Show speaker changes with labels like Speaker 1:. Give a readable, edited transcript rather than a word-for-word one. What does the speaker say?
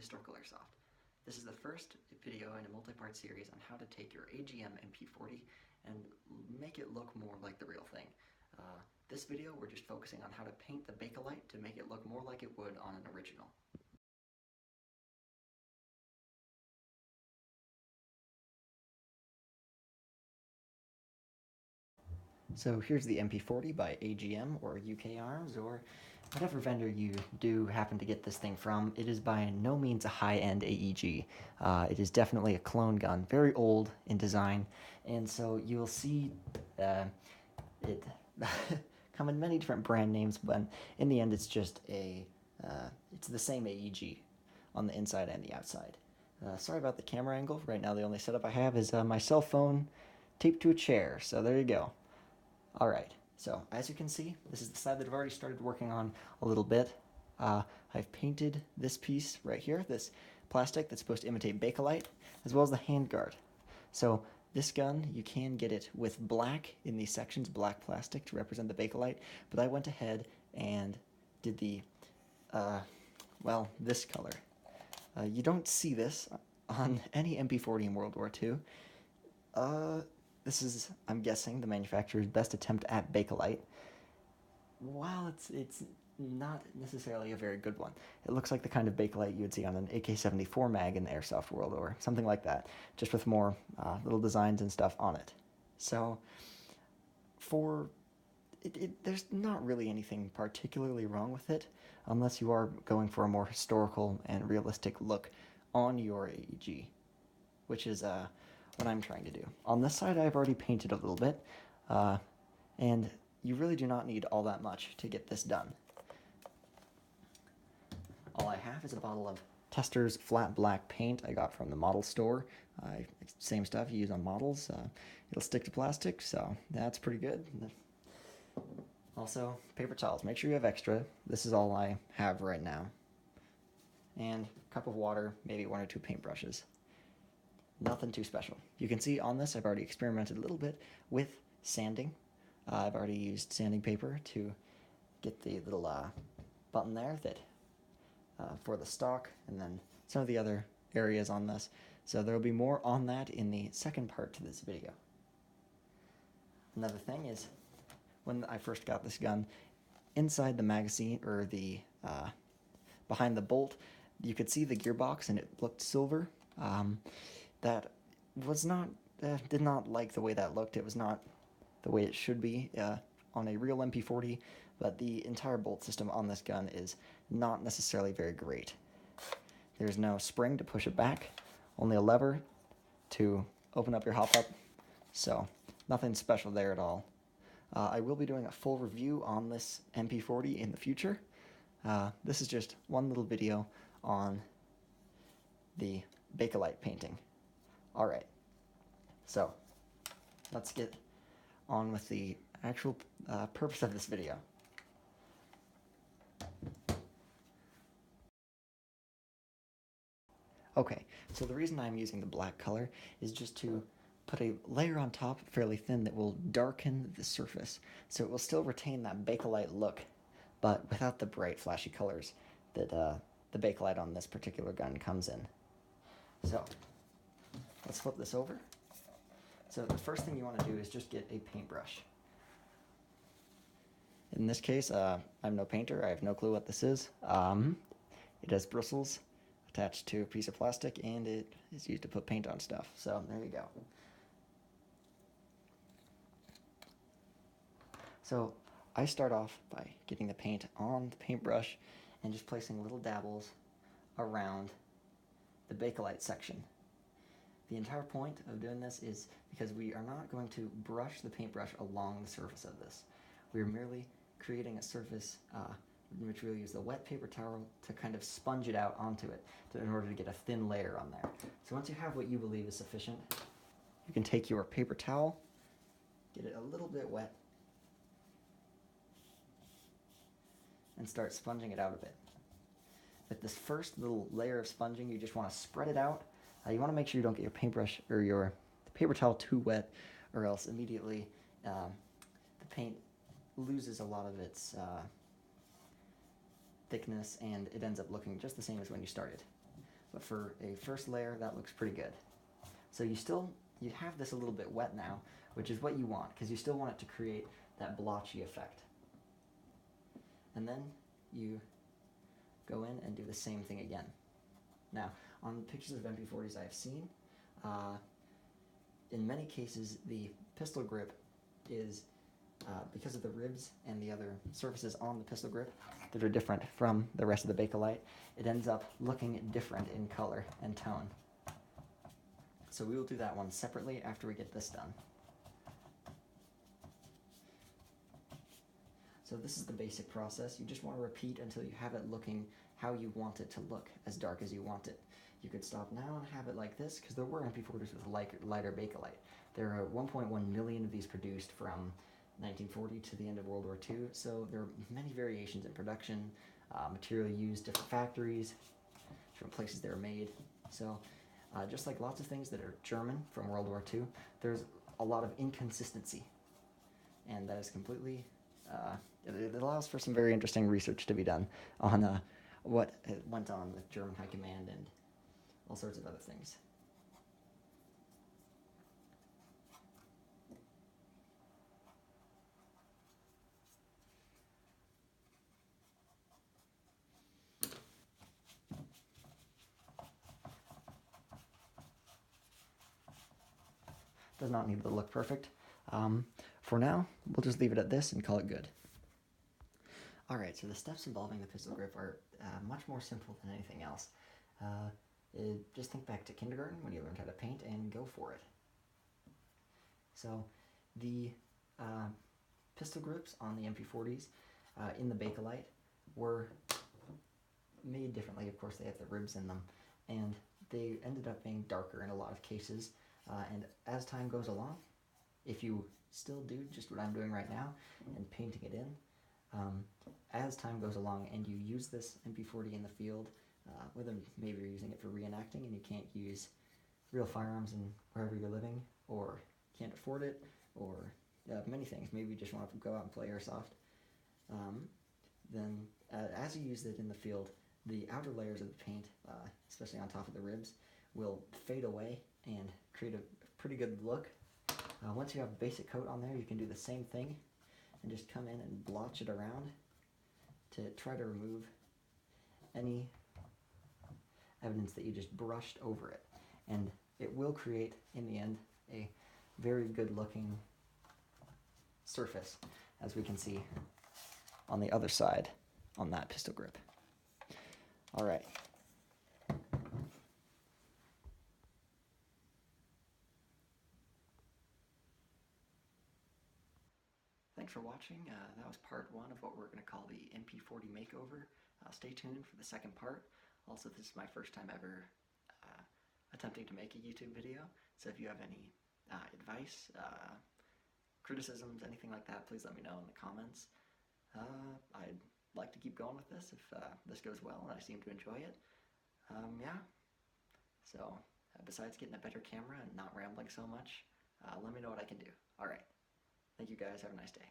Speaker 1: Historical Airsoft. This is the first video in a multi-part series on how to take your AGM MP40 and make it look more like the real thing. This video we're just focusing on how to paint the Bakelite to make it look more like it would on an original. So here's the MP40 by AGM or UK Arms or whatever vendor you do happen to get this thing from. It is by no means a high-end AEG. It is definitely a clone gun, very old in design, and so you'll see it come in many different brand names, but in the end it's just it's the same AEG on the inside and the outside. Sorry about the camera angle. Right now the only setup I have is my cell phone taped to a chair, so there you go. Alright, so as you can see, this is the side that I've already started working on a little bit. I've painted this piece right here, this plastic that's supposed to imitate Bakelite, as well as the handguard. So this gun, you can get it with black in these sections, black plastic to represent the Bakelite, but I went ahead and did the, this color. You don't see this on any MP40 in World War II. This is, I'm guessing, the manufacturer's best attempt at Bakelite. While it's not necessarily a very good one. It looks like the kind of Bakelite you would see on an AK-74 mag in the Airsoft world or something like that, just with more little designs and stuff on it. So, there's not really anything particularly wrong with it, unless you are going for a more historical and realistic look on your AEG, which is what I'm trying to do. On this side I've already painted a little bit, and you really do not need all that much to get this done. All I have is a bottle of Tester's flat black paint I got from the model store. Same stuff you use on models. It'll stick to plastic, so that's pretty good. Also, paper towels. Make sure you have extra. This is all I have right now. And a cup of water, maybe 1 or 2 paintbrushes. Nothing too special. You can see on this I've already experimented a little bit with sanding. I've already used sanding paper to get the little button there that for the stock, and then some of the other areas on this. So there will be more on that in the second part to this video. Another thing is, when I first got this gun, inside the magazine, or the behind the bolt, you could see the gearbox and it looked silver. That was not, did not like the way that looked. It was not the way it should be on a real MP40, but the entire bolt system on this gun is not necessarily very great. There's no spring to push it back, only a lever to open up your hop-up, so nothing special there at all. I will be doing a full review on this MP40 in the future. This is just one little video on the Bakelite painting. Alright, so let's get on with the actual purpose of this video. Okay, so the reason I'm using the black color is just to put a layer on top, fairly thin, that will darken the surface. So it will still retain that Bakelite look, but without the bright, flashy colors that the Bakelite on this particular gun comes in. So, let's flip this over. So the first thing you want to do is just get a paintbrush. In this case, I'm no painter. I have no clue what this is. It has bristles attached to a piece of plastic, and it is used to put paint on stuff. So there you go. So I start off by getting the paint on the paintbrush and just placing little dabbles around the Bakelite section. The entire point of doing this is because we are not going to brush the paintbrush along the surface of this. We are merely creating a surface in which we'll use the wet paper towel to kind of sponge it out onto it in order to get a thin layer on there. So once you have what you believe is sufficient, you can take your paper towel, get it a little bit wet, and start sponging it out a bit. With this first little layer of sponging, you just want to spread it out. You want to make sure you don't get your paintbrush or your paper towel too wet, or else immediately the paint loses a lot of its thickness and it ends up looking just the same as when you started. but for a first layer, that looks pretty good. So you have this a little bit wet now, which is what you want, because you still want it to create that blotchy effect. And then you go in and do the same thing again. Now, on pictures of MP40s I've seen, in many cases the pistol grip is, because of the ribs and the other surfaces on the pistol grip that are different from the rest of the Bakelite, it ends up looking different in color and tone. So we will do that one separately after we get this done. So this is the basic process. You just want to repeat until you have it looking how you want it to look, as dark as you want it. You could stop now and have it like this, because there were MP40s with lighter Bakelite. There are 1.1 million of these produced from 1940 to the end of World War II, so there are many variations in production, material used, different factories, different places they were made. So just like lots of things that are German from World War II, there's a lot of inconsistency, and that is completely, it allows for some very interesting research to be done on what went on with German High Command and all sorts of other things. Does not need to look perfect. For now, we'll just leave it at this and call it good. Alright, so the steps involving the pistol grip are much more simple than anything else. Just think back to kindergarten when you learned how to paint and go for it. So the pistol grips on the MP40s in the Bakelite were made differently. Of course, they have the ribs in them, and they ended up being darker in a lot of cases. And as time goes along, if you still do just what I'm doing right now and painting it in, as time goes along and you use this MP40 in the field, whether maybe you're using it for reenacting and you can't use real firearms in wherever you're living, or can't afford it, or many things, maybe you just want to go out and play Airsoft, then as you use it in the field, the outer layers of the paint, especially on top of the ribs, will fade away and create a pretty good look. Once you have a basic coat on there, you can do the same thing and just come in and blotch it around to try to remove any evidence that you just brushed over it. And it will create, in the end, a very good looking surface, as we can see on the other side on that pistol grip. All right. Thanks for watching. That was part one of what we're going to call the MP40 Makeover. Stay tuned for the second part. Also, this is my first time ever attempting to make a YouTube video, so if you have any advice, criticisms, anything like that, please let me know in the comments. I'd like to keep going with this if this goes well and I seem to enjoy it. Yeah, so besides getting a better camera and not rambling so much, let me know what I can do. Alright, thank you guys, have a nice day.